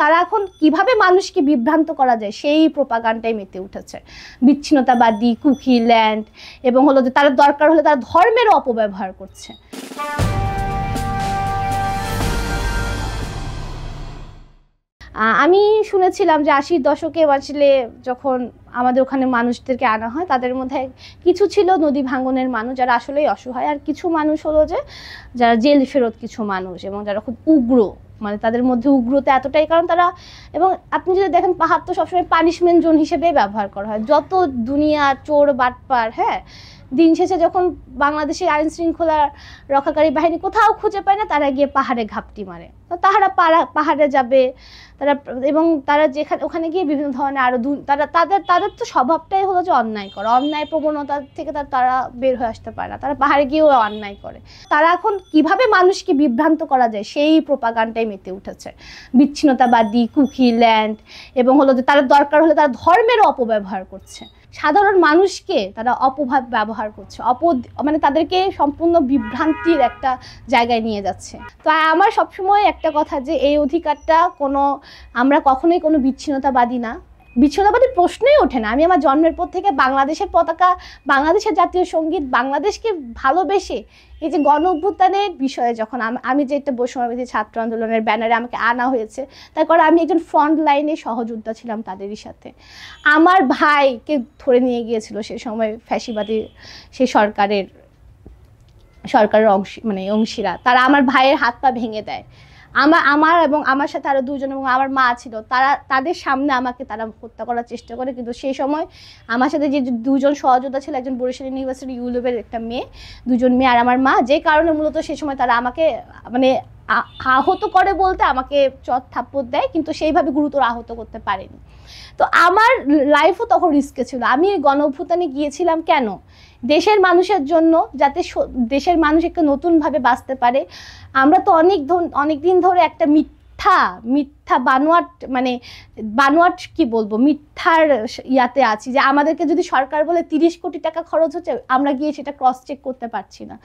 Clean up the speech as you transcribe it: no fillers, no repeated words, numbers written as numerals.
তারা এখন কিভাবে মানুষকে বিভ্রান্ত করা যায় সেই প্রোপাগান্ডায় মেতে উঠেছে। বিচ্ছিন্নতাবাদী, কুকি ল্যান্ড, এবং হলো যে তারা দরকার হলে তারা ধর্মেরও অপব্যবহার করছে। আমি শুনেছিলাম যে 80-র দশকে আসলে যখন আমাদের ওখানে মানুষদেরকে আনা হয়, তাদের মধ্যে কিছু ছিল নদী ভাঙনের মানুষ যারা আসলেই অসহায়, আর কিছু মানুষ হলো যে যারা জেল ফেরত কিছু মানুষ, এবং যারা খুব উগ্র, মানে তাদের মধ্যে উগ্রতা এতটাই, কারণ তারা, এবং আপনি যদি দেখেন পাহাড় তো সবসময় পানিশমেন্ট জোন হিসেবেই ব্যবহার করা হয়। যত দুনিয়া চোর বাটপার, হ্যাঁ, দিন শেষে যখন বাংলাদেশের আইন শৃঙ্খলা রক্ষাকারী বাহিনী কোথাও খুঁজে পায় না, তারা গিয়ে পাহাড়ে ঘাপটি মারে। তো তারা পাহাড়ে যাবে তারা, এবং তারা যেখানে ওখানে গিয়ে বিভিন্ন ধরনের আরো তাদের তো স্বভাবটাই হলো যে অন্যায় করা, অন্যায় প্রবণতা থেকে তারা বের হয়ে আসতে পারে না, তারা পাহাড়ে গিয়েও অন্যায় করে। তারা এখন কিভাবে মানুষকে বিভ্রান্ত করা যায় সেই প্রোপাগান্ডায় মেতে উঠেছে। বিচ্ছিন্নতাবাদী, কুকি ল্যান্ড, এবং হলো যে তারা দরকার হলে তারা ধর্মেরও অপব্যবহার করছে। সাধারণ মানুষকে তারা অপভাব ব্যবহার করছে, মানে তাদেরকে সম্পূর্ণ বিভ্রান্তির একটা জায়গায় নিয়ে যাচ্ছে। তো আমার সবসময় একটা কথা যে এই অধিকারটা আমরা কখনোই কোনো বিচ্ছিন্নতাবাদী না, বিচ্ছিন্নতাবাদী প্রশ্নই ওঠে না। আমি আমার জন্মের পর থেকে বাংলাদেশের পতাকা, বাংলাদেশের জাতীয় সঙ্গীত, বাংলাদেশকে ভালোবেসে এই যে গণ অভ্যুত্থানের বিষয়ে যখন আমি যে একটা বৈষম্যবিরোধী ছাত্র আন্দোলনের ব্যানারে আমাকে আনা হয়েছে, তারপর আমি একজন ফ্রন্ট লাইনে সহযোদ্ধা ছিলাম তাদেরই সাথে। আমার ভাইকে ধরে নিয়ে গিয়েছিল সে সময় ফ্যাসিবাদী সেই সরকারের অংশীরা, তারা আমার ভাইয়ের হাত পা ভেঙে দেয়। আমার এবং আমার সাথে আরো দুজন, এবং আমার মা ছিল, তাদের সামনে আমাকে তারা হত্যা করার চেষ্টা করে। কিন্তু সেই সময় আমার সাথে যে দুজন সহযোদ্ধা ছিল, একজন বরিশাল ইউনিভার্সিটি ইউলুবের একটা মেয়ে, দুজন মেয়ে, আর আমার মা, যে কারণে মূলত সেই সময় তারা আমাকে মানে আহত করে বলতে আমাকে চট থাপ্পড় দেয়, কিন্তু সেইভাবে গুরুতর আহত করতে পারেনি। তো আমার লাইফও তখন রিস্কে ছিল। আমি গণ অভ্যুত্থানে গিয়েছিলাম কেন? দেশের মানুষের জন্য, যাতে দেশের মানুষ একটু নতুনভাবে বাঁচতে পারে। আমরা তো অনেক দিন ধরে একটা মিথ্যা বানোয়াট কি বলবো, মিথ্যার ইয়াতে আছি যে আমাদেরকে যদি সরকার বলে 30 কোটি টাকা খরচ হচ্ছে, আমরা গিয়ে সেটা ক্রস চেক করতে পারছি না।